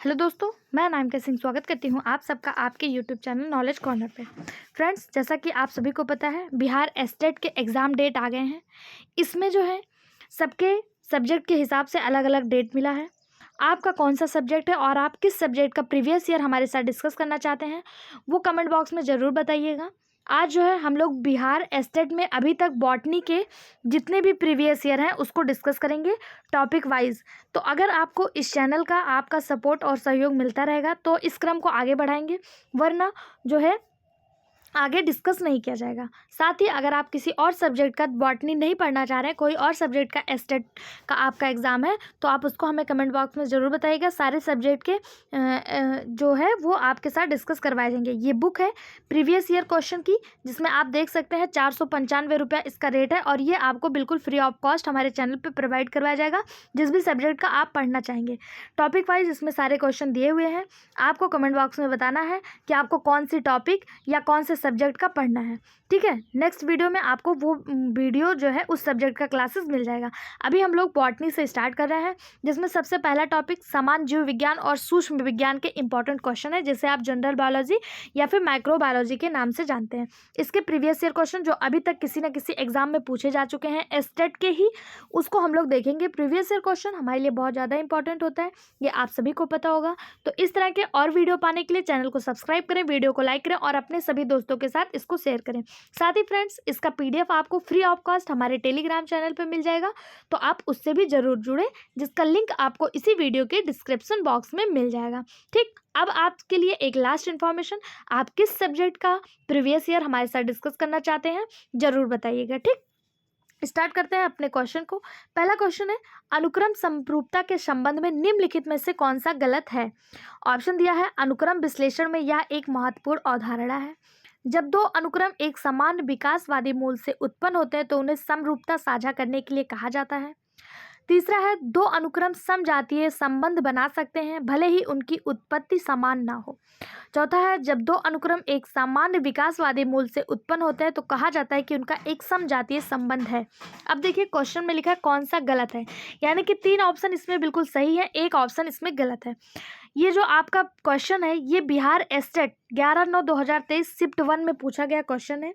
Hello दोस्तों, मैं अनामिका सिंह स्वागत करती हूँ आप सबका आपके यूट्यूब चैनल नॉलेज कॉर्नर पे। फ्रेंड्स, जैसा कि आप सभी को पता है, बिहार एस्टेट के एग्ज़ाम डेट आ गए हैं। इसमें जो है सबके सब्जेक्ट के हिसाब से अलग अलग डेट मिला है। आपका कौन सा सब्जेक्ट है और आप किस सब्जेक्ट का प्रीवियस ईयर हमारे साथ डिस्कस करना चाहते हैं, वो कमेंट बॉक्स में ज़रूर बताइएगा। आज जो है हम लोग बिहार एस्टेट में अभी तक बॉटनी के जितने भी प्रीवियस ईयर हैं उसको डिस्कस करेंगे टॉपिक वाइज। तो अगर आपको इस चैनल का आपका सपोर्ट और सहयोग मिलता रहेगा तो इस क्रम को आगे बढ़ाएंगे, वरना जो है आगे डिस्कस नहीं किया जाएगा। साथ ही अगर आप किसी और सब्जेक्ट का बॉटनी नहीं पढ़ना चाह रहे हैं, कोई और सब्जेक्ट का एस्टेट का आपका एग्ज़ाम है, तो आप उसको हमें कमेंट बॉक्स में ज़रूर बताइएगा। सारे सब्जेक्ट के जो है वो आपके साथ डिस्कस करवाए जाएंगे। ये बुक है प्रीवियस ईयर क्वेश्चन की, जिसमें आप देख सकते हैं 495 इसका रेट है, और ये आपको बिल्कुल फ्री ऑफ कॉस्ट हमारे चैनल पर प्रोवाइड करवाया जाएगा जिस भी सब्जेक्ट का आप पढ़ना चाहेंगे। टॉपिक वाइज इसमें सारे क्वेश्चन दिए हुए हैं। आपको कमेंट बॉक्स में बताना है कि आपको कौन सी टॉपिक या कौन से सब्जेक्ट का पढ़ना है। ठीक है, नेक्स्ट वीडियो में आपको वो वीडियो जो है उस सब्जेक्ट का क्लासेस मिल जाएगा। अभी हम लोग बॉटनी से स्टार्ट कर रहे हैं, जिसमें सबसे पहला टॉपिक समान जीव विज्ञान और सूक्ष्म विज्ञान के इंपॉर्टेंट क्वेश्चन है, जिसे आप जनरल बायोलॉजी या फिर माइक्रोबायोलॉजी के नाम से जानते हैं। इसके प्रीवियस ईयर क्वेश्चन जो अभी तक किसी न किसी एग्जाम में पूछे जा चुके हैं एस्टेट के ही, उसको हम लोग देखेंगे। प्रीवियस ईयर क्वेश्चन हमारे लिए बहुत ज़्यादा इंपॉर्टेंट होता है, ये आप सभी को पता होगा। तो इस तरह के और वीडियो पाने के लिए चैनल को सब्सक्राइब करें, वीडियो को लाइक करें और अपने सभी दोस्तों के साथ इसको शेयर करें। साथ ही फ्रेंड्स, इसका पीडीएफ आपको फ्री ऑफ कॉस्ट हमारे टेलीग्राम चैनल पे मिल जाएगा, तो आप उससे भी जरूर जुड़े, जिसका लिंक आपको इसी वीडियो के डिस्क्रिप्शन बॉक्स में मिल जाएगा। ठीक, अब आपके लिए एक लास्ट इन्फॉर्मेशन, आप किस सब्जेक्ट का प्रीवियस ईयर हमारे साथ डिस्कस करना चाहते हैं जरूर बताइएगा। ठीक, स्टार्ट करते हैं अपने क्वेश्चन को। पहला क्वेश्चन है, अनुक्रम समरूपता के संबंध में निम्नलिखित में से कौन सा गलत है। ऑप्शन दिया है, अनुक्रम विश्लेषण में यह एक महत्वपूर्ण अवधारणा है। जब दो अनुक्रम एक समान विकासवादी मूल से उत्पन्न होते हैं तो उन्हें समरूपता साझा करने के लिए कहा जाता है। तीसरा है, दो अनुक्रम समजातीय संबंध बना सकते हैं भले ही उनकी उत्पत्ति समान ना हो। चौथा है, जब दो अनुक्रम एक सामान्य विकासवादी मूल से उत्पन्न होते हैं तो कहा जाता है कि उनका एक समजातीय संबंध है। अब देखिए क्वेश्चन में लिखा है कौन सा गलत है, यानी कि 3 ऑप्शन इसमें बिल्कुल सही है, एक ऑप्शन इसमें गलत है। ये जो आपका क्वेश्चन है ये बिहार एस्टेट 11/9/2023 शिफ्ट 1 में पूछा गया क्वेश्चन है,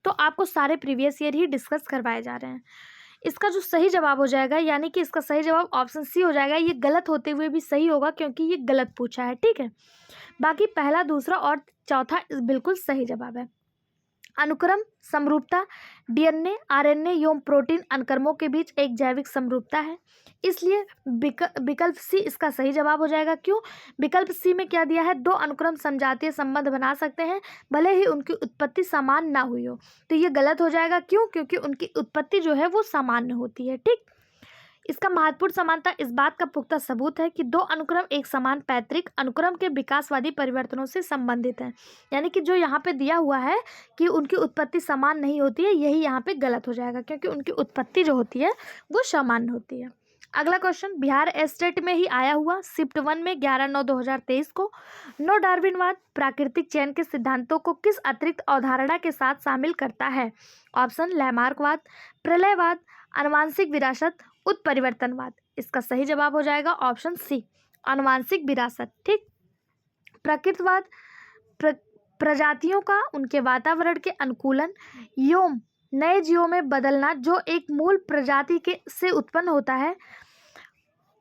तो आपको सारे प्रीवियस ईयर ही डिस्कस करवाए जा रहे हैं। इसका जो सही जवाब हो जाएगा, यानी कि इसका सही जवाब ऑप्शन सी हो जाएगा। ये गलत होते हुए भी सही होगा क्योंकि ये गलत पूछा है। ठीक है, बाकी पहला, दूसरा और चौथा बिल्कुल सही जवाब है। अनुक्रम समरूपता डीएनए, आरएनए एवं प्रोटीन अनुक्रमों के बीच एक जैविक समरूपता है, इसलिए विकल्प सी इसका सही जवाब हो जाएगा। क्यों? विकल्प सी में क्या दिया है, दो अनुक्रम समजातीय संबंध बना सकते हैं भले ही उनकी उत्पत्ति समान ना हुई हो, तो ये गलत हो जाएगा। क्यों? क्योंकि उनकी उत्पत्ति जो है वो सामान्य होती है। ठीक, इसका महत्वपूर्ण समानता इस बात का पुख्ता सबूत है कि दो अनुक्रम एक समान पैतृक अनुक्रम के विकासवादी परिवर्तनों से संबंधित हैं। यानी कि जो यहाँ पे दिया हुआ है कि उनकी उत्पत्ति समान नहीं होती है, यही यहाँ पे गलत हो जाएगा, क्योंकि उनकी उत्पत्ति जो होती है वो समान होती है। अगला क्वेश्चन बिहार एस्टेट में ही आया हुआ शिफ्ट 1 में 11/9/2023 को, नो डार्विनवाद प्राकृतिक चयन के सिद्धांतों को किस अतिरिक्त अवधारणा के साथ शामिल करता है। ऑप्शन लैमार्कवाद, प्रलयवाद, आनुवांशिक विरासत, उत्परिवर्तनवाद। इसका सही जवाब हो जाएगा ऑप्शन सी, आनुवांशिक विरासत। ठीक, प्रकृतिवाद प्रजातियों का उनके वातावरण के अनुकूलन एवं नए जीवों में बदलना जो एक मूल प्रजाति के से उत्पन्न होता है।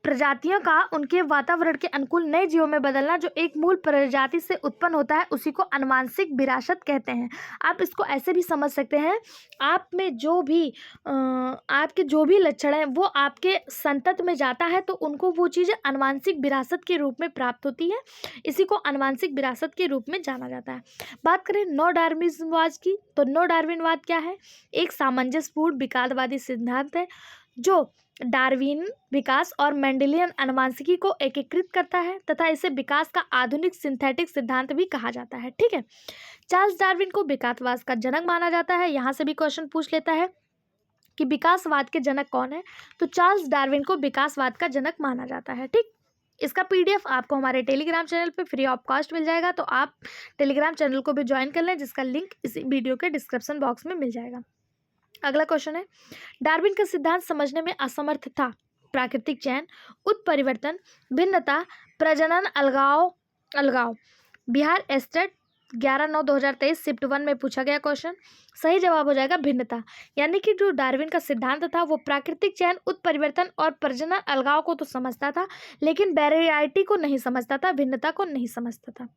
प्रजातियों का उनके वातावरण के अनुकूल नए जीवों में बदलना जो एक मूल प्रजाति से उत्पन्न होता है, उसी को आनुवांशिक विरासत कहते हैं। आप इसको ऐसे भी समझ सकते हैं, आप में जो भी आपके जो भी लक्षण हैं वो आपके संतत में जाता है तो उनको वो चीज़ें आनुवांशिक विरासत के रूप में प्राप्त होती है, इसी को आनुवांशिक विरासत के रूप में जाना जाता है। बात करें नो डार्विनवाद की, तो नो डार्विनवाद क्या है, एक सामंजस्यपूर्ण विकासवादी सिद्धांत है जो डार्विन विकास और मेंडेलियन आनुवंशिकी को एकीकृत करता है तथा इसे विकास का आधुनिक सिंथेटिक सिद्धांत भी कहा जाता है। ठीक है, चार्ल्स डार्विन को विकासवाद का जनक माना जाता है। यहाँ से भी क्वेश्चन पूछ लेता है कि विकासवाद के जनक कौन है, तो चार्ल्स डार्विन को विकासवाद का जनक माना जाता है। ठीक, इसका पीडीएफ आपको हमारे टेलीग्राम चैनल पे फ्री ऑफ कॉस्ट मिल जाएगा, तो आप टेलीग्राम चैनल को भी ज्वाइन कर लें, जिसका लिंक इसी वीडियो के डिस्क्रिप्शन बॉक्स में मिल जाएगा। अगला क्वेश्चन है, डार्विन का सिद्धांत समझने में असमर्थ था, प्राकृतिक चयन, उत्परिवर्तन, भिन्नता, प्रजनन, अलगाव। बिहार एस्टेट 11/9/2023 शिफ्ट 1 में पूछा गया क्वेश्चन। सही जवाब हो जाएगा भिन्नता। यानी कि जो डार्विन का सिद्धांत था वो प्राकृतिक चयन, उत्परिवर्तन और प्रजनन अलगाव को तो समझता था, लेकिन वैरायटी को नहीं समझता था, भिन्नता को नहीं समझता था।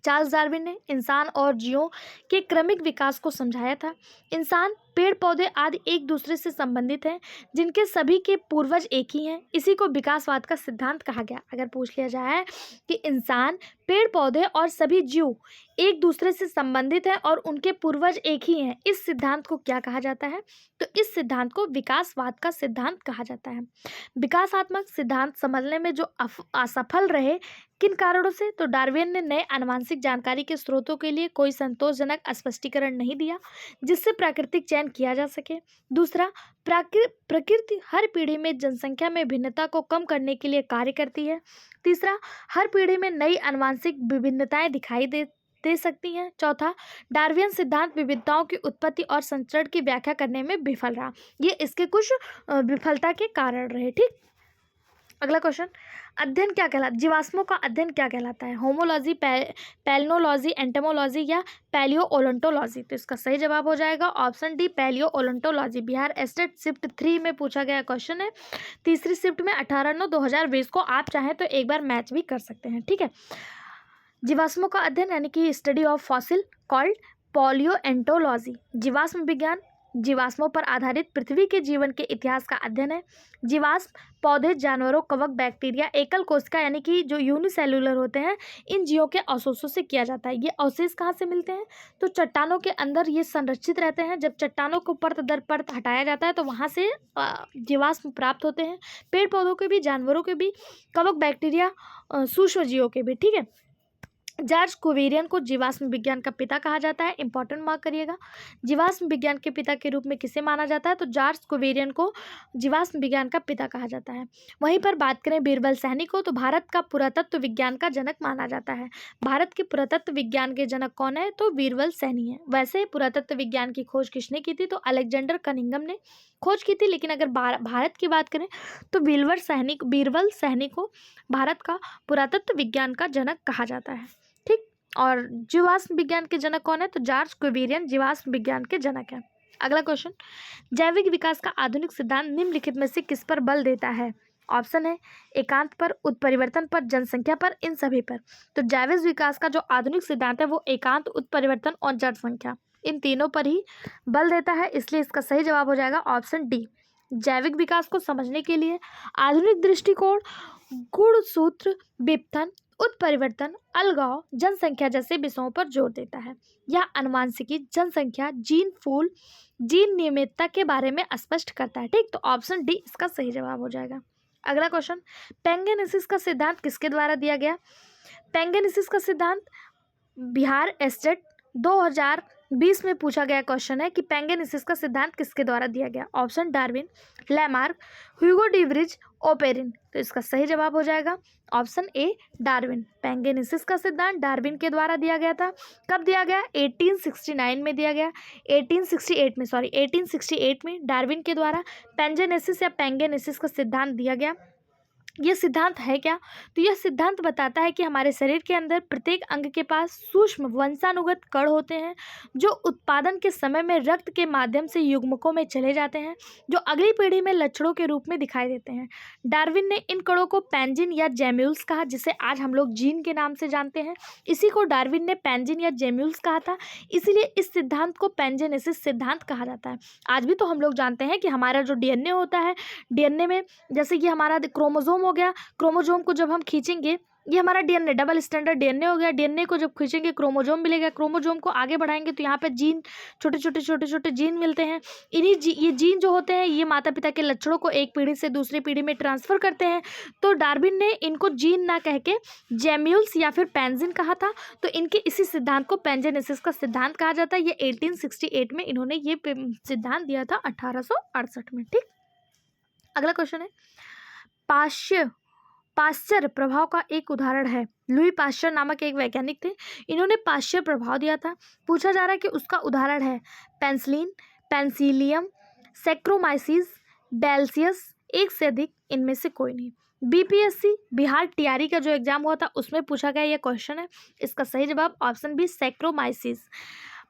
चार्ल्स डार्विन ने इंसान और जीवों के क्रमिक विकास को समझाया था। इंसान, पेड़ पौधे आदि एक दूसरे से संबंधित हैं, जिनके सभी के पूर्वज एक ही हैं। इसी को विकासवाद का सिद्धांत कहा गया। अगर पूछ लिया जाए कि इंसान, पेड़ पौधे और सभी जीव एक दूसरे से संबंधित हैं और उनके पूर्वज एक ही हैं, इस सिद्धांत को क्या कहा जाता है? तो इस सिद्धांत को विकासवाद का सिद्धांत कहा जाता है। विकासात्मक सिद्धांत समझने में जो असफल रहे, किन कारणों से? तो डार्विन ने नए आनुवंशिक जानकारी के स्रोतों के लिए कोई संतोषजनक स्पष्टीकरण नहीं दिया जिससे प्राकृतिक चयन किया जा सके। दूसरा, प्रकृति हर पीढ़ी में जनसंख्या में भिन्नता को कम करने के लिए कार्य करती है। तीसरा, हर पीढ़ी में नई आनुवंशिक विभिन्नताएं दिखाई दे सकती हैं। चौथा, डार्विन सिद्धांत विविधताओं की उत्पत्ति और संचरण की व्याख्या करने में विफल रहा। ये इसके कुछ विफलता के कारण रहे। ठीक, अगला क्वेश्चन, अध्ययन क्या कहलाता है? जीवाश्मों का अध्ययन क्या कहलाता है? होमोलॉजी, पैलिनोलॉजी, एंटोमोलॉजी या पैलियोओलोंटोलॉजी? तो इसका सही जवाब हो जाएगा option D, palaeontology. Bihar state shift 3 में पूछा गया क्वेश्चन है। तीसरी शिफ्ट में 18/9/2020 को आप चाहें तो एक बार मैच भी कर सकते हैं। ठीक है, जीवाश्मों का अध्ययन यानी कि स्टडी ऑफ फॉसिल कॉल्ड पैलियोएंटोलॉजी। जीवाश्म विज्ञान जीवाश्मों पर आधारित पृथ्वी के जीवन के इतिहास का अध्ययन है। जीवाश्म पौधे, जानवरों, कवक, बैक्टीरिया, एकल कोशिका यानी कि जो यूनिसेल्युलर होते हैं, इन जीवों के अवशेषों से किया जाता है। ये अवशेष कहाँ से मिलते हैं? तो चट्टानों के अंदर ये संरक्षित रहते हैं। जब चट्टानों को परत दर परत हटाया जाता है तो वहाँ से जीवाश्म प्राप्त होते हैं। पेड़ पौधों के भी, जानवरों के भी, कवक, बैक्टीरिया, सूक्ष्म जीवों के भी। ठीक है, जॉर्ज कुविलियन को जीवाश्म विज्ञान का पिता कहा जाता है। इंपॉर्टेंट मार्क करिएगा। जीवाश्म विज्ञान के पिता के रूप में किसे माना जाता है? तो जॉर्ज कुविलियन को जीवाश्म विज्ञान का पिता कहा जाता है। वहीं पर बात करें बीरबल सैनी को, तो भारत का पुरातत्व विज्ञान का जनक माना जाता है। भारत के पुरातत्व विज्ञान के जनक कौन है? तो बीरबल सैनी है। वैसे पुरातत्व विज्ञान की खोज किसने की थी? तो अलेक्जेंडर कनिंघम ने खोज की थी। लेकिन अगर भारत की बात करें तो बीरबल सैनी को भारत का पुरातत्व विज्ञान का जनक कहा जाता है। ठीक, और जीवाश्म विज्ञान के जनक कौन है? तो जॉर्ज कुविलियन जीवाश्म विज्ञान के जनक है। अगला क्वेश्चन, जैविक विकास का आधुनिक सिद्धांत निम्नलिखित में से किस पर बल देता है? ऑप्शन है एकांत पर, उत्परिवर्तन पर, जनसंख्या पर, इन सभी पर। तो जैविक विकास का जो आधुनिक सिद्धांत है वो एकांत, उत्परिवर्तन और जनसंख्या, इन तीनों पर ही बल देता है। इसलिए इसका सही जवाब हो जाएगा ऑप्शन डी। जैविक विकास को समझने के लिए आधुनिक दृष्टिकोण गुणसूत्र, विपथन, उत्परिवर्तन, अलगाव, जनसंख्या जैसे विषयों पर जोर देता है। यह आनुवंशिकी, जनसंख्या, जीन पूल, जीन नियमितता के बारे में स्पष्ट करता है। ठीक, तो ऑप्शन डी इसका सही जवाब हो जाएगा। अगला क्वेश्चन, पैंगेनेसिस का सिद्धांत किसके द्वारा दिया गया? पैंगेनेसिस का सिद्धांत बिहार एस्टेट 2020 में पूछा गया क्वेश्चन है कि पैंगेनेसिस का सिद्धांत किसके द्वारा दिया गया? Option Darwin, Lamarck, Hugo de Vries, Oparin. तो इसका सही जवाब हो जाएगा ऑप्शन ए, डार्विन। पैंगेनेसिस का सिद्धांत डार्विन के द्वारा दिया गया था। कब दिया गया? 1869 में दिया गया। 1868 में डार्विन के द्वारा पैंगेनेसिस या पैंगेनेसिस का सिद्धांत दिया गया। यह सिद्धांत है क्या? तो यह सिद्धांत बताता है कि हमारे शरीर के अंदर प्रत्येक अंग के पास सूक्ष्म वंशानुगत कण होते हैं जो उत्पादन के समय में रक्त के माध्यम से युग्मकों में चले जाते हैं, जो अगली पीढ़ी में लक्षणों के रूप में दिखाई देते हैं। डार्विन ने इन कणों को पैंजिन या जेम्यूल्स कहा, जिसे आज हम लोग जीन के नाम से जानते हैं। इसी को डार्विन ने पैंजिन या जेम्यूल्स कहा था, इसीलिए इस सिद्धांत को पैंजेनेसिस सिद्धांत कहा जाता है। आज भी तो हम लोग जानते हैं कि हमारा जो डीएनए होता है, डीएनए में जैसे कि हमारा क्रोमोसोम हो गया, क्रोमोसोम को जब हम खींचेंगे, ये हमारा डीएनए डबल स्टैंडर्ड डीएनए हो गया। डीएनए को जब खींचेंगे क्रोमोसोम मिलेगा, क्रोमोसोम को आगे बढ़ाएंगे तो यहाँ पे जीन, छोटे छोटे जीन मिलते हैं। ये जीन जो होते हैं ये माता पिता के लक्षणों को एक पीढ़ी से दूसरी पीढ़ी में ट्रांसफर करते हैं। तो डार्विन ने इनको जीन ना कह के जेम्यूल्स या फिर पैंजिन कहा था। तो इनके इसी सिद्धांत को पैंजेनेसिस का सिद्धांत कहा जाता है। ये 1868 में इन्होंने ये सिद्धांत दिया था, 1868 में। ठीक, अगला क्वेश्चन है, पाश्चर प्रभाव का एक उदाहरण है। लुई पाश्चर नामक एक वैज्ञानिक थे, इन्होंने पाश्चर प्रभाव दिया था। पूछा जा रहा है कि उसका उदाहरण है पेंसिलिन, पेंसिलियम, सैक्रोमाइसिस, बेल्सियस, एक से अधिक इनमें से कोई नहीं। बीपीएससी बिहार टीआरई का जो एग्जाम हुआ था उसमें पूछा गया ये क्वेश्चन है। इसका सही जवाब ऑप्शन बी सैक्रोमाइसिस।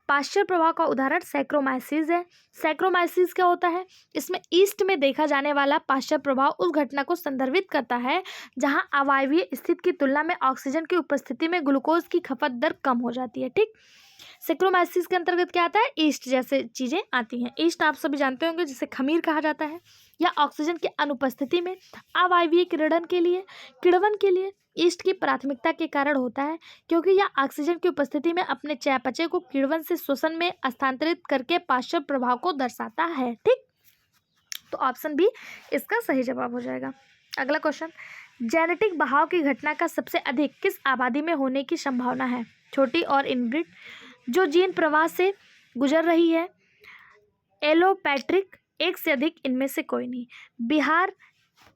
पाश्चर प्रभाव का उदाहरण सैक्रोमाइसिस है। सैक्रोमाइसिस क्या होता है? इसमें ईस्ट में देखा जाने वाला पाश्चर प्रभाव उस घटना को संदर्भित करता है जहां अवायवीय स्थिति की तुलना में ऑक्सीजन की उपस्थिति में ग्लूकोज की खपत दर कम हो जाती है। ठीक, सैक्रोमाइसिस के अंतर्गत क्या आता है? ईस्ट जैसे चीजें आती हैं। ईस्ट आप सभी जानते होंगे जिसे खमीर कहा जाता है, या ऑक्सीजन की अनुपस्थिति में अवायवीय किण्वन के लिए ईस्ट की प्राथमिकता के कारण होता है, क्योंकि यह ऑक्सीजन की उपस्थिति में अपने चयापचय को किण्वन से श्वसन में स्थानांतरित करके पाश्चर प्रभाव को दर्शाता है। ठीक, तो ऑप्शन बी इसका सही जवाब हो जाएगा। अगला क्वेश्चन, जेनेटिक बहाव की घटना का सबसे अधिक किस आबादी में होने की संभावना है? छोटी और इनब्रिड, जो जीन प्रवाह से गुजर रही है, एलोपैट्रिक, एक से अधिक इनमें से कोई नहीं। बिहार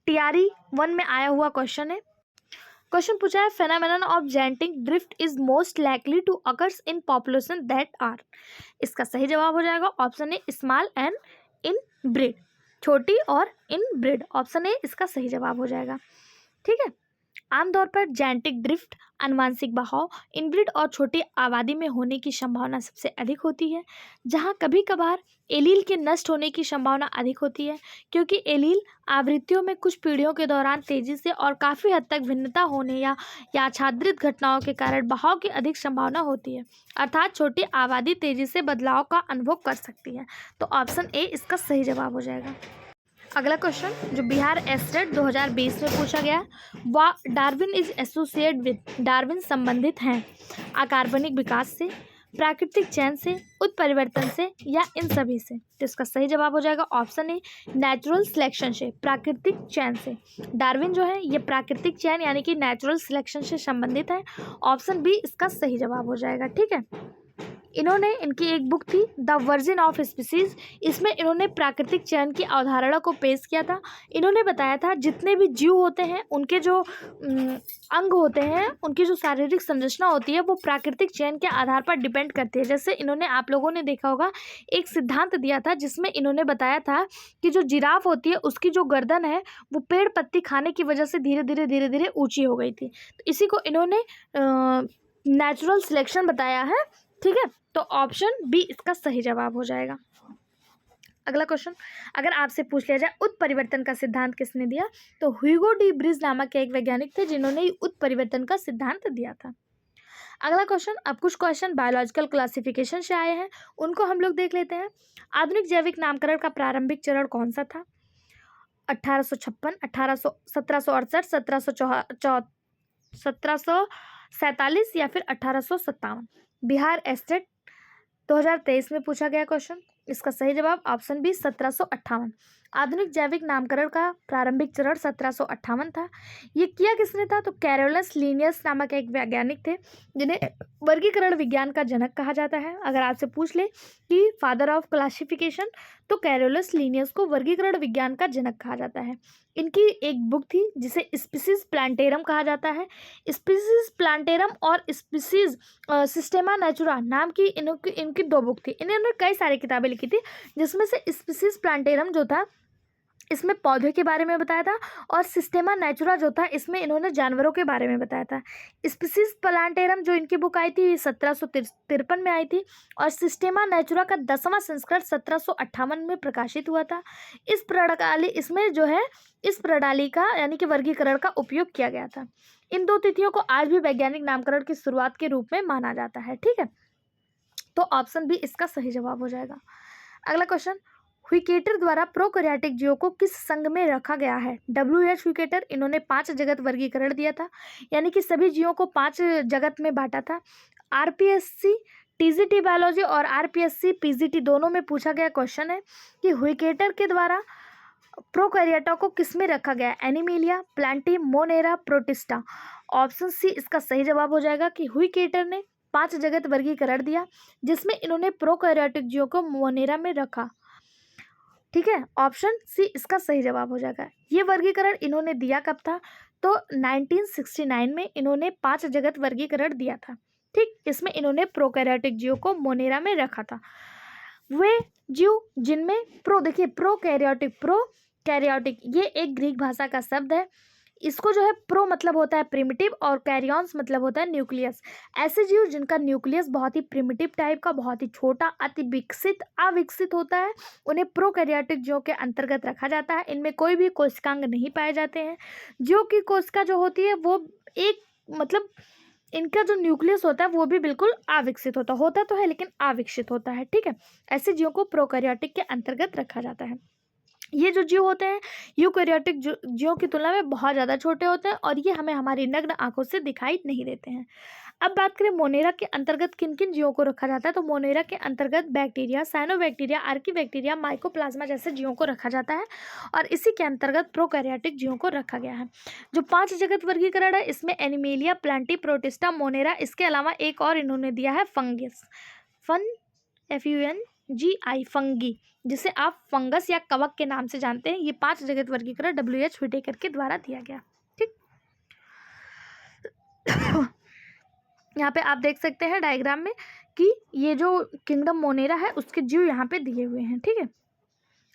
टीआरई 1 में आया हुआ क्वेश्चन है। क्वेश्चन पूछा है, phenomenon of genetic drift is most likely to occurs in population that are. इसका सही जवाब हो जाएगा option a small and inbred, छोटी और इनब्रिड। ऑप्शन ए इसका सही जवाब हो जाएगा। ठीक है, आमतौर पर जेनेटिक ड्रिफ्ट आनुवांशिक बहाव इनब्रिड और छोटी आबादी में होने की संभावना सबसे अधिक होती है, जहां कभी कभार एलील के नष्ट होने की संभावना अधिक होती है, क्योंकि एलील आवृत्तियों में कुछ पीढ़ियों के दौरान तेजी से और काफ़ी हद तक भिन्नता होने या आच्छादित घटनाओं के कारण बहाव की अधिक संभावना होती है, अर्थात छोटी आबादी तेजी से बदलाव का अनुभव कर सकती है। तो ऑप्शन ए इसका सही जवाब हो जाएगा। अगला क्वेश्चन जो बिहार एस्टेट 2020 में पूछा गया, वह Darwin is associate with, Darwin संबंधित हैं अकार्बनिक विकास से, प्राकृतिक चयन से, उत्परिवर्तन से, या इन सभी से। तो इसका सही जवाब हो जाएगा ऑप्शन ए नेचुरल सिलेक्शन से, प्राकृतिक चयन से। डार्विन जो है ये प्राकृतिक चयन यानी कि नेचुरल सिलेक्शन से संबंधित है। ऑप्शन बी इसका सही जवाब हो जाएगा। ठीक है, इनकी एक बुक थी द वर्जिन ऑफ स्पीसीज, इसमें इन्होंने प्राकृतिक चयन की अवधारणा को पेश किया था। इन्होंने बताया था जितने भी जीव होते हैं उनके जो अंग होते हैं, उनकी जो शारीरिक संरचना होती है वो प्राकृतिक चयन के आधार पर डिपेंड करती है। जैसे इन्होंने, आप लोगों ने देखा होगा, एक सिद्धांत दिया था जिसमें इन्होंने बताया था कि जो जिराफ होती है उसकी जो गर्दन है वो पेड़ पत्ती खाने की वजह से धीरे धीरे ऊँची हो गई थी। तो इसी को इन्होंने नेचुरल सिलेक्शन बताया है। ठीक है, तो ऑप्शन बी इसका सही जवाब हो जाएगा। अगला क्वेश्चन, अगर आपसे पूछ लिया जाए उत्परिवर्तन का सिद्धांत किसने दिया, तो ह्यूगो डी ब्रिज नामक के एक वैज्ञानिक थे जिन्होंने उत्परिवर्तन का सिद्धांत दिया था। अगला क्वेश्चन, अब कुछ क्वेश्चन बायोलॉजिकल क्लासिफिकेशन से आए हैं, उनको हम लोग देख लेते हैं। आधुनिक जैविक नामकरण का प्रारंभिक चरण कौन सा था? 1856, 1768, 1747 या फिर 1857। बिहार एस्टेट 2023 में पूछा गया क्वेश्चन, इसका सही जवाब ऑप्शन बी 1758। आधुनिक जैविक नामकरण का प्रारंभिक चरण 1758 था। ये किया किसने था? तो कैरोलस लिनियस नामक एक वैज्ञानिक थे जिन्हें वर्गीकरण विज्ञान का जनक कहा जाता है। अगर आपसे पूछ ले कि फादर ऑफ क्लासिफिकेशन, तो कैरोलस लिनियस को वर्गीकरण विज्ञान का जनक कहा जाता है। इनकी एक बुक थी जिसे स्पीसीज प्लांटेरम कहा जाता है। स्पीसीज प्लांटेरम और स्पीसीज सिस्टेमा नेचुरा नाम की इनकी 2 बुक थी। इन्होंने कई सारी किताबें लिखी थी, जिसमें से स्पीसीज प्लांटेरम जो था इसमें पौधे के बारे में बताया था, और सिस्टेमा नेचुरा जो था इसमें इन्होंने जानवरों के बारे में बताया था। स्पीसीज प्लांटेरम जो इनकी बुक आई थी 1753 में आई थी, और सिस्टेमा नेचुरा का 10वां संस्करण 1758 में प्रकाशित हुआ था। इस प्रणाली का यानी कि वर्गीकरण का उपयोग किया गया था। इन 2 तिथियों को आज भी वैज्ञानिक नामकरण की शुरुआत के रूप में माना जाता है। ठीक है, तो ऑप्शन बी इसका सही जवाब हो जाएगा। अगला क्वेश्चन, ह्यूकेटर द्वारा प्रोकैरियोटिक जीवों को किस संघ में रखा गया है? WH ह्यूकेटर, इन्होंने 5 जगत वर्गीकरण दिया था, यानी कि सभी जीवों को 5 जगत में बांटा था। RPSC TGT बायोलॉजी और RPSC PGT दोनों में पूछा गया क्वेश्चन है कि ह्यूकेटर के द्वारा प्रोकैरियोटों को किस में रखा गया? Animalia, Plantae, Monera, Protista. Option C इसका सही जवाब हो जाएगा कि ह्यूकेटर ने 5 जगत वर्गीकरण दिया, जिसमें इन्होंने प्रोकैरियोटिक जीवों को मोनेरा में रखा। ठीक है, ऑप्शन सी इसका सही जवाब हो जाएगा। ये वर्गीकरण इन्होंने दिया कब था? तो 1969 में इन्होंने 5 जगत वर्गीकरण दिया था। ठीक, इसमें इन्होंने प्रोकैरियोटिक जीवों को मोनेरा में रखा था। वे जीव जिनमें प्रोकैरियोटिक, प्रो कैरियोटिक, ये एक ग्रीक भाषा का शब्द है। इसको जो है प्रो मतलब होता है प्रिमिटिव और कैरियॉन्स मतलब होता है न्यूक्लियस। ऐसे जीव जिनका न्यूक्लियस बहुत ही प्रिमिटिव टाइप का, बहुत ही छोटा, अति विकसित अविकसित होता है, उन्हें प्रोकैरियोटिक जीवों के अंतर्गत रखा जाता है। इनमें कोई भी कोशिकांग नहीं पाए जाते हैं। जीव की कोशिका जो होती है वो एक मतलब इनका जो न्यूक्लियस होता है वो भी बिल्कुल अविकसित होता तो है लेकिन अविकसित होता है, ठीक है। ऐसे जीवों को प्रोकैरियोटिक के अंतर्गत रखा जाता है। ये जो जीव होते हैं यूकैरियोटिक जीवों की तुलना में बहुत ज़्यादा छोटे होते हैं और ये हमें हमारी नग्न आंखों से दिखाई नहीं देते हैं। अब बात करें मोनेरा के अंतर्गत किन किन जीवों को रखा जाता है, तो मोनेरा के अंतर्गत बैक्टीरिया, साइनोबैक्टीरिया, आर्कीबैक्टीरिया, माइकोप्लाज्मा जैसे जीवों को रखा जाता है और इसी के अंतर्गत प्रोकैरियोटिक जीवों को रखा गया है। जो 5 जगत वर्गीकरण है इसमें एनिमेलिया, प्लांटी, प्रोटिस्टा, मोनेरा, इसके अलावा एक और इन्होंने दिया है फंगस, FUNGI, फंगी, जिसे आप फंगस या कवक के नाम से जानते हैं। ये 5 जगत वर्गीकरण WH व्हिटेकर के द्वारा दिया गया, ठीक। यहाँ पे आप देख सकते हैं डायग्राम में कि ये जो किंगडम मोनेरा है उसके जीव यहाँ पे दिए हुए हैं, ठीक है।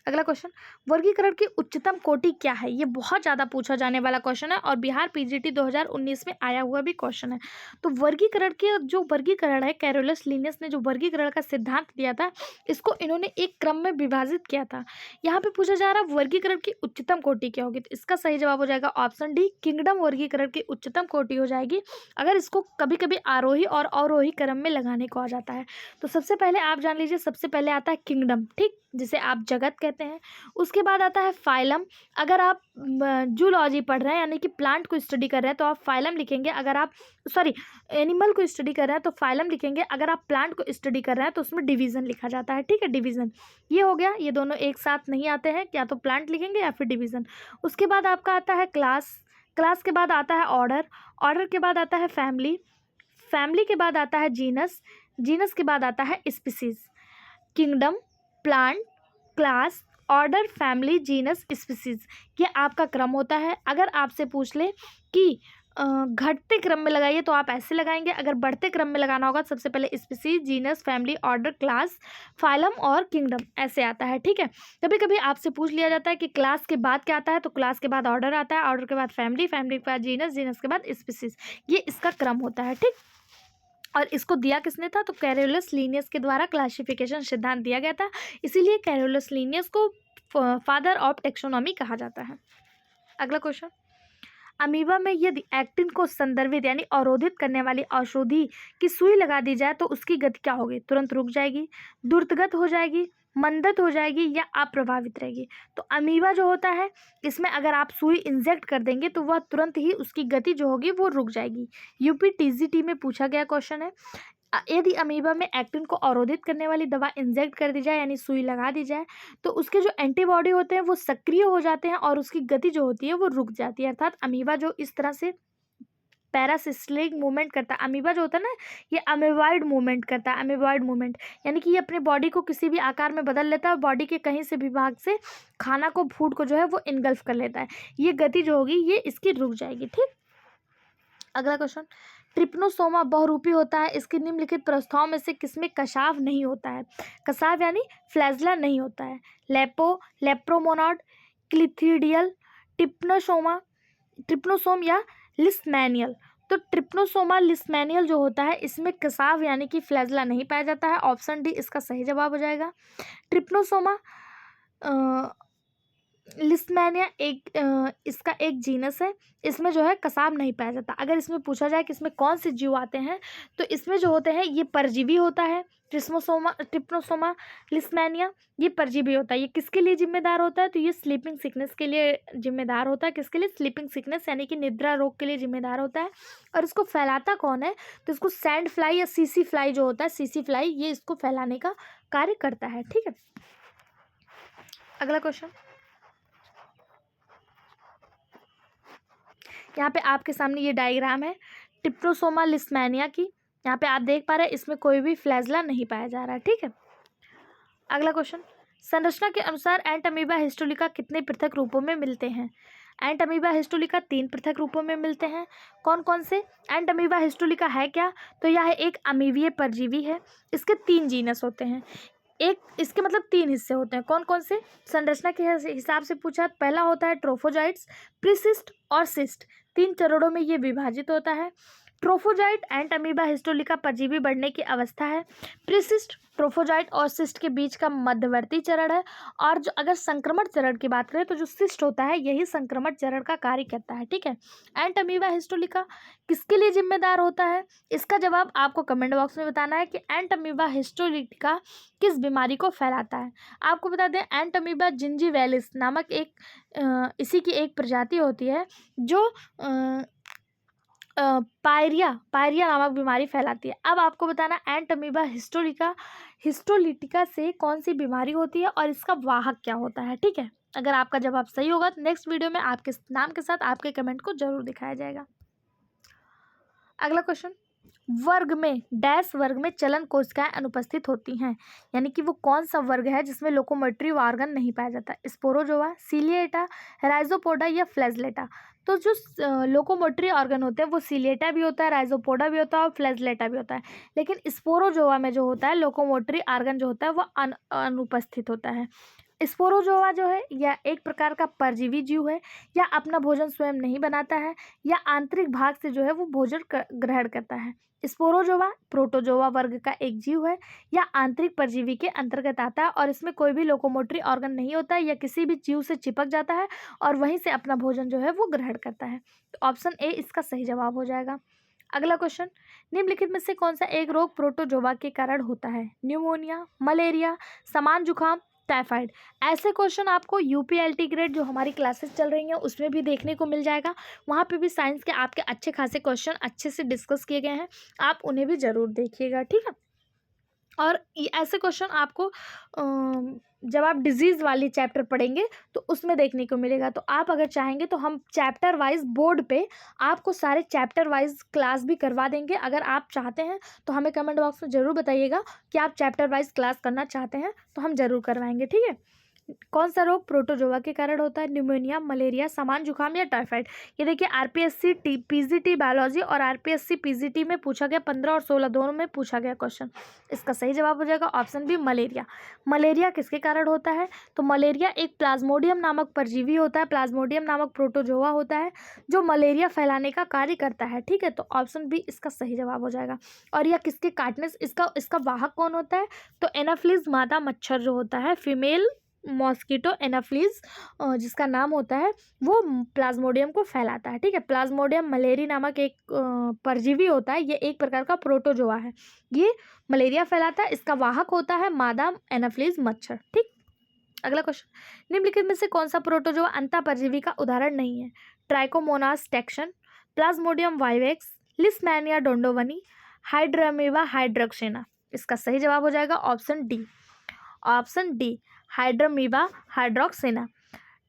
अगला क्वेश्चन, वर्गीकरण की उच्चतम कोटि क्या है? ये बहुत ज़्यादा पूछा जाने वाला क्वेश्चन है और बिहार PGT 2019 में आया हुआ भी क्वेश्चन है। तो वर्गीकरण के जो वर्गीकरण है, कैरोलस लिनियस ने जो वर्गीकरण का सिद्धांत दिया था, इसको इन्होंने एक क्रम में विभाजित किया था। यहाँ पे पूछा जा रहा है वर्गीकरण की उच्चतम कोटि क्या होगी, तो इसका सही जवाब हो जाएगा ऑप्शन डी, किंगडम वर्गीकरण की उच्चतम कोटि हो जाएगी अगर इसको कभी कभी आरोही और अवरोही क्रम में लगाने को आ जाता है। तो सबसे पहले आप जान लीजिए, सबसे पहले आता है किंगडम, ठीक, जिसे आप जगत कहते हैं। उसके बाद आता है फाइलम। अगर आप जूलॉजी पढ़ रहे हैं यानी कि प्लांट को स्टडी कर रहे हैं तो आप फाइलम लिखेंगे। अगर आप एनिमल को स्टडी कर रहे हैं तो फाइलम लिखेंगे। अगर आप प्लांट को स्टडी कर रहे हैं तो उसमें डिवीजन लिखा जाता है, ठीक है, डिवीजन। ये हो गया, ये दोनों एक साथ नहीं आते हैं, या तो प्लांट लिखेंगे या फिर डिवीजन। उसके बाद आपका आता है क्लास, क्लास के बाद आता है ऑर्डर, ऑर्डर के बाद आता है फैमिली, फैमिली के बाद आता है जीनस, जीनस के बाद आता है species. Kingdom, plant, class, order, family, genus, species, ये आपका क्रम होता है। अगर आपसे पूछ ले कि घटते क्रम में लगाइए तो आप ऐसे लगाएंगे, अगर बढ़ते क्रम में लगाना होगा तो सबसे पहले species, genus, family, order, class, phylum और किंगडम, ऐसे आता है, ठीक है। कभी कभी आपसे पूछ लिया जाता है कि क्लास के बाद क्या आता है, तो क्लास के बाद ऑर्डर आता है, ऑर्डर के बाद फैमिली, फैमिली के बाद जीनस, जीनस के बाद स्पीसीज, ये इसका क्रम होता है, ठीक। और इसको दिया किसने था, तो कैरोलस लिनियस के द्वारा क्लासिफिकेशन सिद्धांत दिया गया था, इसीलिए कैरोलस लिनियस को फादर ऑफ टेक्सोनॉमी कहा जाता है। अगला क्वेश्चन, अमीबा में यदि एक्टिन को संदर्भित यानी अवरोधित करने वाली औषधि की सुई लगा दी जाए तो उसकी गति क्या होगी? तुरंत रुक जाएगी, द्रुतगत हो जाएगी, मंदत हो जाएगी या अप्रभावित रहेगी? तो अमीबा जो होता है इसमें अगर आप सुई इंजेक्ट कर देंगे तो वह तुरंत ही उसकी गति जो होगी वो रुक जाएगी। UP TGT में पूछा गया क्वेश्चन है। यदि अमीबा में एक्टिन को अवरोधित करने वाली दवा इंजेक्ट कर दी जाए यानी सुई लगा दी जाए तो उसके जो एंटीबॉडी होते हैं वो सक्रिय हो जाते हैं और उसकी गति जो होती है वो रुक जाती है। अर्थात अमीबा जो इस तरह से पैरासिस्टिक मूवमेंट करता है, अमीबा जो होता है ना ये अमीबॉइड मूवमेंट करता है, अमीबॉइड मूवमेंट यानी कि ये अपने बॉडी को किसी भी आकार में बदल लेता है और बॉडी के कहीं से भी भाग से खाना को, फूड को जो है वो इनगल्फ कर लेता है। ये गति जो होगी ये इसकी रुक जाएगी, ठीक। अगला क्वेश्चन, ट्रिप्नोसोमा बहुरूपी होता है, इसके निम्नलिखित प्रस्थाओं में से किसमें कशाव नहीं होता है? कशाव यानी फ्लैजला नहीं होता है। लेप्रोमोनाड, क्लिथीडियल, ट्रिप्नोसोम या लिस्मैनियल। तो ट्रिप्नोसोमा लिस्मैनियल जो होता है इसमें कसाव यानी कि फ्लैजला नहीं पाया जाता है। ऑप्शन डी इसका सही जवाब हो जाएगा। ट्रिप्नोसोमा लिस्मैनिया इसका एक जीनस है, इसमें जो है कसाव नहीं पाया जाता। अगर इसमें पूछा जाए कि इसमें कौन से जीव आते हैं तो इसमें जो होते हैं ये परजीवी होता है। ट्रिप्नोसोमा लिस्मैनिया ये परजीवी होता है। ये किसके लिए जिम्मेदार होता है, तो ये स्लीपिंग सिकनेस के लिए जिम्मेदार होता है। किसके लिए? स्लीपिंग सिकनेस यानी कि निद्रा रोग के लिए जिम्मेदार होता है। और इसको फैलाता कौन है, तो इसको सैंड फ्लाई या सीसी फ्लाई जो होता है, सीसी फ्लाई, ये इसको फैलाने का कार्य करता है, ठीक है। अगला क्वेश्चन, यहाँ पे आपके सामने ये डायग्राम है ट्रिप्नोसोमा लिस्मैनिया की। यहाँ पे आप देख पा रहे हैं इसमें कोई भी फ्लैजला नहीं पाया जा रहा है, ठीक है। अगला क्वेश्चन, संरचना के अनुसार एंट अमीबा हिस्टोलिका कितने पृथक रूपों में मिलते हैं? एंट अमीबा हिस्टोलिका 3 पृथक रूपों में मिलते हैं। कौन कौन से? एंट अमीबा हिस्टोलिका है क्या, तो यह एक अमीबीय परजीवी है। इसके 3 जीनस होते हैं। एक इसके मतलब 3 हिस्से होते हैं। कौन कौन से? संरचना के हिसाब से पूछा, पहला होता है ट्रोफोजाइट्स, प्रीसिस्ट और सिस्ट। 3 चरणों में ये विभाजित होता है। ट्रोफोजाइट एंट अमीबा हिस्टोलिका परजीवी बढ़ने की अवस्था है। प्रीसिस्ट ट्रोफोजाइट और सिस्ट के बीच का मध्यवर्ती चरण है। और जो अगर संक्रमण चरण की बात करें तो जो सिस्ट होता है यही संक्रमण चरण का कार्य करता है। ठीक है, एंट अमीबा हिस्टोलिका किसके लिए जिम्मेदार होता है? इसका जवाब आपको कमेंट बॉक्स में बताना है कि एंट अमीबा हिस्टोलिका किस बीमारी को फैलाता है। आपको बता दें, एंट अमीबा जिंजीवैलिस नामक इसी की एक प्रजाति होती है जो पायरिया नामक बीमारी फैलाती है। अब आपको बताना, एंट अमीबा हिस्टोलिटिका से कौन सी बीमारी होती है और इसका वाहक क्या होता है। ठीक है, अगर आपका जवाब सही होगा तो नेक्स्ट वीडियो में आपके नाम के साथ आपके कमेंट को जरूर दिखाया जाएगा। अगला क्वेश्चन, वर्ग में डैश वर्ग में चलन कोशिकाएं अनुपस्थित होती हैं, यानी कि वो कौन सा वर्ग है जिसमें लोकोमोटरी ऑर्गन नहीं पाया जाता? स्पोरोजोआ, सीलिएटा, राइजोपोडा या फ्लैजलेटा? तो जो लोकोमोटरी ऑर्गन होते हैं वो सीलिएटा भी होता है, राइजोपोडा भी होता है और फ्लैजलेटा भी होता है। लेकिन स्पोरोजोआ में जो होता है लोकोमोटरी ऑर्गन जो होता है वो अनुपस्थित होता है। स्पोरोजोआ जो है यह एक प्रकार का परजीवी जीव है, या अपना भोजन स्वयं नहीं बनाता है, या आंतरिक भाग से जो है वो भोजन ग्रहण करता है। स्पोरोजोआ प्रोटोजोआ वर्ग का एक जीव है, या आंतरिक परजीवी के अंतर्गत आता है और इसमें कोई भी लोकोमोटरी ऑर्गन नहीं होता है, या किसी भी जीव से चिपक जाता है और वहीं से अपना भोजन जो है वो ग्रहण करता है। तो ऑप्शन ए इसका सही जवाब हो जाएगा। अगला क्वेश्चन, निम्नलिखित में से कौन सा एक रोग प्रोटोजोआ के कारण होता है? न्यूमोनिया, मलेरिया, सामान्य जुकाम, टाइफाइड? ऐसे क्वेश्चन आपको यूपीएलटी ग्रेड जो हमारी क्लासेस चल रही हैं उसमें भी देखने को मिल जाएगा। वहाँ पे भी साइंस के आपके अच्छे खासे क्वेश्चन अच्छे से डिस्कस किए गए हैं, आप उन्हें भी ज़रूर देखिएगा। ठीक है, और ऐसे क्वेश्चन आपको जब आप डिजीज़ वाली चैप्टर पढ़ेंगे तो उसमें देखने को मिलेगा। तो आप अगर चाहेंगे तो हम चैप्टर वाइज बोर्ड पे आपको सारे चैप्टर वाइज क्लास भी करवा देंगे। अगर आप चाहते हैं तो हमें कमेंट बॉक्स में ज़रूर बताइएगा कि आप चैप्टर वाइज क्लास करना चाहते हैं, तो हम ज़रूर करवाएंगे। ठीक है, कौन सा रोग प्रोटोजोआ के कारण होता है? न्यूमोनिया, मलेरिया, सामान्य जुकाम या टाइफाइड? ये देखिए, आरपीएससी पीजीटी बायोलॉजी और आरपीएससी पीजीटी में पूछा गया, 15 और 16 दोनों में पूछा गया क्वेश्चन। इसका सही जवाब हो जाएगा ऑप्शन बी, मलेरिया। मलेरिया किसके कारण होता है? तो मलेरिया एक प्लाज्मोडियम नामक परजीवी होता है, प्लाज्मोडियम नामक प्रोटोजोआ होता है जो मलेरिया फैलाने का कार्य करता है। ठीक है, तो ऑप्शन बी इसका सही जवाब हो जाएगा। और यह किसके काटने से, इसका वाहक कौन होता है? तो एनाफ्लीज मादा मच्छर जो होता है, फीमेल मॉस्किटो एनाफ्लीज जिसका नाम होता है, वो प्लाज्मोडियम को फैलाता है। ठीक है, प्लाज्मोडियम मलेरी नामक एक परजीवी होता है, ये एक प्रकार का प्रोटोजोआ है, ये मलेरिया फैलाता है। इसका वाहक होता है मादा एनाफ्लीज मच्छर। ठीक, अगला क्वेश्चन, निम्नलिखित में से कौन सा प्रोटोजोआ अंतः परजीवी का उदाहरण नहीं है? Trichomonas tenax, Plasmodium vivax, Leishmania donovani, Hydramoeba hydroxena? इसका सही जवाब हो जाएगा option D, Hydramoeba hydroxena.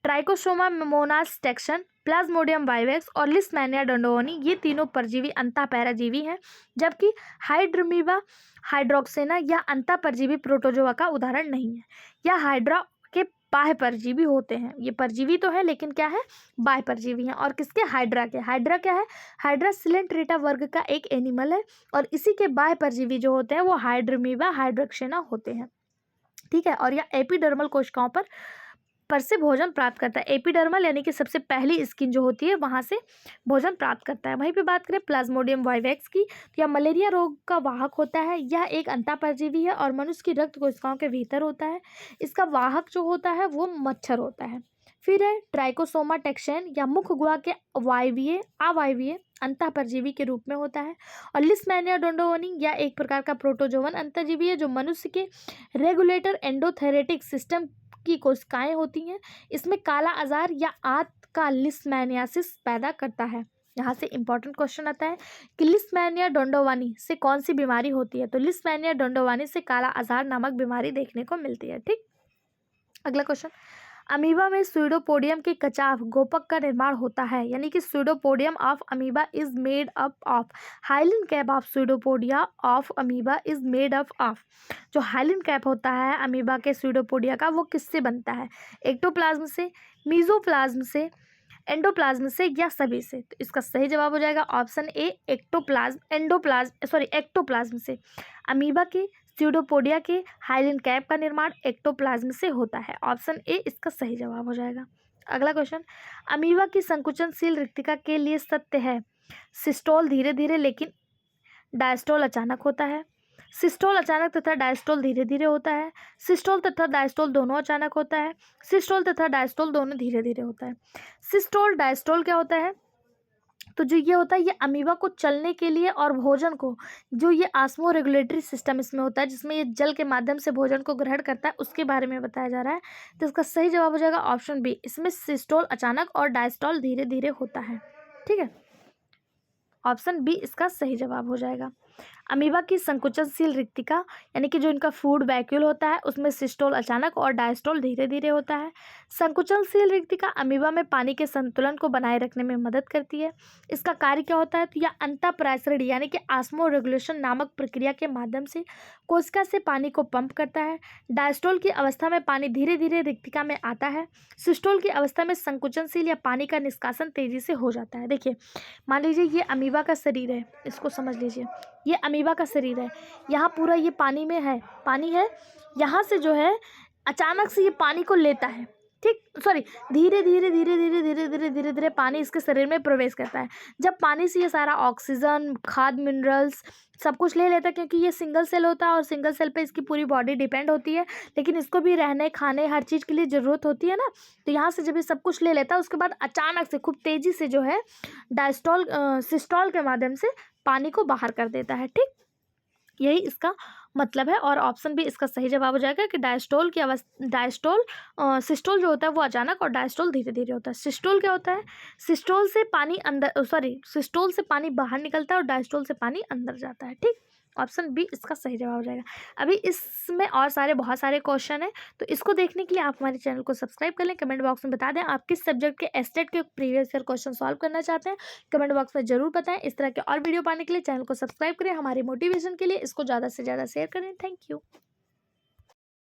Trichomonas tenax, Plasmodium vivax और लिस्मैनिया डोंडोवनी ये तीनों परजीवी अंतः परजीवी हैं, जबकि हाइड्रामीबा हाइड्रोक्सेना या अंतः परजीवी प्रोटोजोआ का उदाहरण नहीं है। यह हाइड्रा के बाह्य परजीवी होते हैं, ये परजीवी तो है लेकिन क्या है, बाह्य परजीवी हैं। और किसके? हाइड्रा के। हाइड्रा क्या है? हाइड्रा सिलेंट्रेटा वर्ग का एक एनिमल है और इसी के बाह्य परजीवी जो होते हैं वो हाइड्रामीबा हाइड्रोक्सेना होते हैं। ठीक है, और यह एपिडर्मल कोशिकाओं पर से भोजन प्राप्त करता है। एपिडर्मल यानी कि सबसे पहली स्किन जो होती है वहाँ से भोजन प्राप्त करता है। वहीं पे बात करें प्लाज्मोडियम वाइवेक्स की, तो यह मलेरिया रोग का वाहक होता है। यह एक अंतः परजीवी है और मनुष्य की रक्त कोशिकाओं के भीतर होता है। इसका वाहक जो होता है वो मच्छर होता है। फिर है ट्राइकोसोमा टेक्सन, या मुख्य गुहा के अवायवीय अंतः परजीवी के रूप में होता है। और लिस्मैनिया डोंडोवनी या एक प्रकार का प्रोटोजोवन अंतःजीवी है जो मनुष्य के रेगुलेटर एंडोथेरेटिक सिस्टम की कोशिकाएं होती हैं। इसमें काला आजार या आंत का लिस्मैनियासिस पैदा करता है। यहाँ से इंपॉर्टेंट क्वेश्चन आता है कि लिस्मैनिया डोंडोवानी से कौन सी बीमारी होती है? तो लिस्मैनिया डोंडोवानी से काला आजार नामक बीमारी देखने को मिलती है। ठीक, अगला क्वेश्चन, अमीबा में स्यूडोपोडियम के कचाव गोपक का निर्माण होता है, यानी कि pseudopodium of amoeba is made up of. Hyaline cap of pseudopodia of amoeba is made up of. जो हाइलिन कैप होता है अमीबा के स्यूडोपोडिया का वो किससे बनता है? एक्टोप्लाज्म से, मीजोप्लाज्म से, एंडोप्लाज्म से या सभी से? तो इसका सही जवाब हो जाएगा ऑप्शन ए, एक्टोप्लाज्म से। अमीबा के स्यूडोपोडिया के हाइलिन कैप का निर्माण एक्टोप्लाज्म से होता है। ऑप्शन ए इसका सही जवाब हो जाएगा। अगला क्वेश्चन, अमीबा की संकुचनशील रिक्तिका के लिए सत्य है सिस्टोल धीरे धीरे लेकिन डायस्टोल अचानक होता है, सिस्टोल अचानक तथा डायस्टोल धीरे धीरे होता है, सिस्टोल तथा डायस्टोल दोनों अचानक होता है, सिस्टोल तथा डायस्टोल दोनों धीरे धीरे होता है। सिस्टोल डायस्टोल क्या होता है? तो जो ये होता है ये अमीबा को चलने के लिए और भोजन को, जो ये आस्मो रेगुलेटरी सिस्टम इसमें होता है जिसमें ये जल के माध्यम से भोजन को ग्रहण करता है, उसके बारे में बताया जा रहा है। तो इसका सही जवाब हो जाएगा ऑप्शन बी, इसमें सिस्टोल अचानक और डायस्टोल धीरे धीरे होता है। ठीक है, ऑप्शन बी इसका सही जवाब हो जाएगा। अमीबा की संकुचनशील रिक्तिका यानी कि जो इनका फूड वैक्यूल होता है उसमें सिस्टोल अचानक और डायस्टोल धीरे धीरे होता है। संकुचनशील रिक्तिका अमीबा में पानी के संतुलन को बनाए रखने में मदद करती है। इसका कार्य क्या होता है? तो यह अंतःपरासरण यानी कि आस्मो रेगुलेशन नामक प्रक्रिया के माध्यम से कोशिका से पानी को पंप करता है। डायस्टोल की अवस्था में पानी धीरे धीरे रिक्तिका में आता है। सिस्टोल की अवस्था में संकुचनशील या पानी का निष्कासन तेजी से हो जाता है। देखिए, मान लीजिए ये अमीबा का शरीर है, इसको समझ लीजिए, ये अमीबा का शरीर है, यहाँ पूरा ये पानी में है, पानी है, यहाँ से जो है अचानक से ये पानी को लेता है, ठीक, सॉरी, धीरे धीरे धीरे धीरे धीरे धीरे धीरे धीरे पानी इसके शरीर में प्रवेश करता है। जब पानी से ये सारा ऑक्सीजन, खाद, मिनरल्स सब कुछ ले लेता है, क्योंकि ये सिंगल सेल होता है और सिंगल सेल पे इसकी पूरी बॉडी डिपेंड होती है, लेकिन इसको भी रहने, खाने, हर चीज़ के लिए ज़रूरत होती है ना। तो यहाँ से जब ये सब कुछ ले लेता है उसके बाद अचानक से खूब तेज़ी से जो है डायस्टोल सिस्टोल के माध्यम से पानी को बाहर कर देता है। ठीक, यही इसका मतलब है और ऑप्शन भी इसका सही जवाब हो जाएगा कि डायस्टोल की सिस्टोल जो होता है वो अचानक और डायस्टोल धीरे धीरे होता है। सिस्टोल क्या होता है? सिस्टोल से पानी अंदर, सिस्टोल से पानी बाहर निकलता है और डायस्टोल से पानी अंदर जाता है। ठीक, ऑप्शन बी इसका सही जवाब हो जाएगा। अभी इसमें और बहुत सारे क्वेश्चन हैं, तो इसको देखने के लिए आप हमारे चैनल को सब्सक्राइब कर लें। कमेंट बॉक्स में बता दें आप किस सब्जेक्ट के एस्टेट के प्रीवियस ईयर क्वेश्चन सॉल्व करना चाहते हैं, कमेंट बॉक्स में जरूर बताएं। इस तरह के और वीडियो पाने के लिए चैनल को सब्सक्राइब करें, हमारी मोटिवेशन के लिए इसको ज़्यादा से ज़्यादा शेयर करें। Thank you.